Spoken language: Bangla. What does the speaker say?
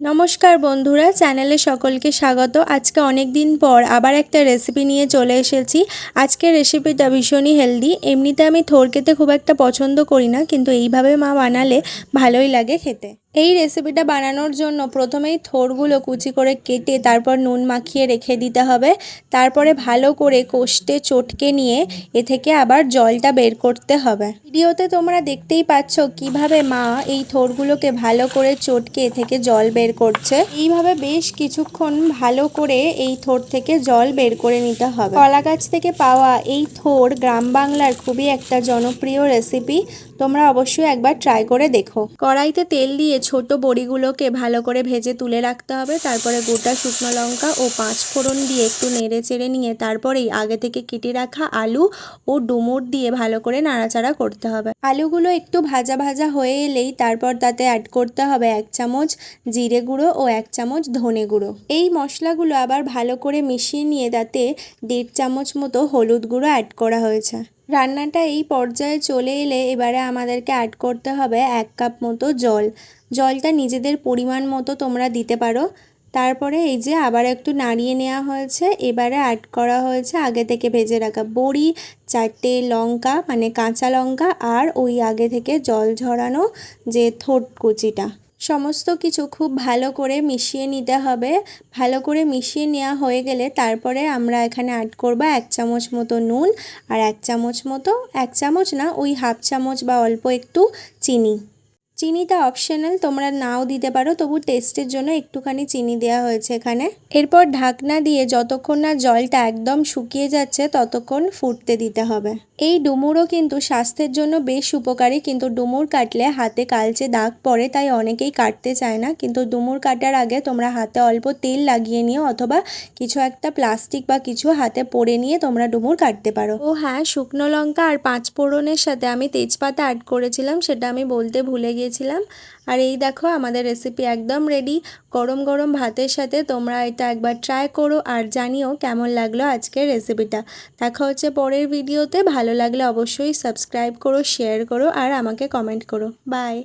নমস্কার বন্ধুরা, চ্যানেলে সকলকে স্বাগত। আজকে অনেক দিন পর আবার একটা রেসিপি নিয়ে চলে এসেছি। আজকের রেসিপিটা ভীষণই হেলদি। এমনিতে আমি থোড় খেতে খুব একটা পছন্দ করি না, কিন্তু এইভাবে মা বানালে ভালোই লাগে খেতে। এই রেসিপিটা বানানোর জন্য প্রথমেই থোড়গুলো কুচি করে কেটে তারপর নুন মাখিয়ে রেখে দিতে হবে। তারপরে ভালো করে কষতে চটকে নিয়ে এ থেকে আবার জলটা বের করতে হবে। ভিডিওতে তোমরা দেখতেই পাচ্ছ কিভাবে মা এই থোড়গুলোকে ভালো করে চটকে এ থেকে জল বের করছে। এইভাবে বেশ কিছুক্ষণ ভালো করে এই থোড় থেকে জল বের করে নিতে হবে। কলা গাছ থেকে পাওয়া এই থোড় গ্রাম বাংলার খুবই একটা জনপ্রিয় রেসিপি। তোমরা অবশ্যই একবার ট্রাই করে দেখো। কড়াইতে তেল দিয়ে ছোট বড়িগুলোকে ভালো করে ভেজে তুলে রাখতে হবে। তারপরে গোটা শুকনো লঙ্কা ও 5 ফোড়ন দিয়ে একটু নেড়ে চেড়ে নিয়ে তারপরেই আগে থেকে কেটে রাখা আলু ও ডুমুর দিয়ে ভালো করে নাড়াচাড়া করতে হবে। আলুগুলো একটু ভাজা ভাজা হয়ে এলেই তারপর তাতে অ্যাড করতে হবে 1 চামচ জিরে গুঁড়ো ও 1 চামচ ধনে গুঁড়ো। এই মশলাগুলো আবার ভালো করে মিশিয়ে নিয়ে তাতে 1.5 চামচ মতো হলুদ গুঁড়ো অ্যাড করা হয়েছে। রান্নাটা এই পর্যায়ে চলে এলে এবারে আমাদেরকে অ্যাড করতে হবে 1 কাপ মতো জল। জলটা নিজেদের পরিমাণ মতো তোমরা দিতে পারো। তারপরে এই যে আবার একটু নাড়িয়ে নেওয়া হয়েছে। এবারে অ্যাড করা হয়েছে আগে থেকে ভেজে রাখা বড়ি, 4টে লঙ্কা মানে কাঁচা লঙ্কা, আর ওই আগে থেকে জল ঝরানো যে থোড় কুচিটা। সমস্ত কিছু খুব ভালো করে মিশিয়ে নিতে হবে। ভালো করে মিশিয়ে নেওয়া হয়ে গেলে তারপরে আমরা এখানে অ্যাড করব 1 চামচ মতো নুন আর 1 চামচ মতো, 1 চামচ না ওই হাফ চামচ বা অল্প একটু চিনি। চিনিটা অপশনাল, তোমরা নাও দিতে পারো, তবু টেস্টের জন্য একটুখানি চিনি দেওয়া হয়েছে এখানে। এরপর ঢাকনা দিয়ে যতক্ষণ না জলটা একদম শুকিয়ে যাচ্ছে ততক্ষণ ফুটতে দিতে হবে। এই ডুমুরও কিন্তু স্বাস্থ্যের জন্য বেশ উপকারী, কিন্তু ডুমুর কাটলে হাতে কালচে দাগ পড়ে, তাই অনেকেই কাটতে চায় না। কিন্তু ডুমুর কাটার আগে তোমরা হাতে অল্প তেল লাগিয়ে নিও, অথবা কিছু একটা প্লাস্টিক বা কিছু হাতে পরে নিয়ে তোমরা ডুমুর কাটতে পারো। ও হ্যাঁ, শুকনো লঙ্কা আর 5 ফোড়নের সাথে আমি তেজপাতা অ্যাড করেছিলাম, সেটা আমি বলতে ভুলে গিয়েছিলাম। আর এই দেখো আমাদের রেসিপি একদম রেডি। গরম গরম ভাতের সাথে তোমরা এটা একবার ট্রাই করো আর জানিও কেমন লাগলো আজকের রেসিপিটা। দেখা হচ্ছে পরের ভিডিওতে। ভালো লাগলে অবশ্যই সাবস্ক্রাইব করো, শেয়ার করো আর আমাকে কমেন্ট করো। বাই।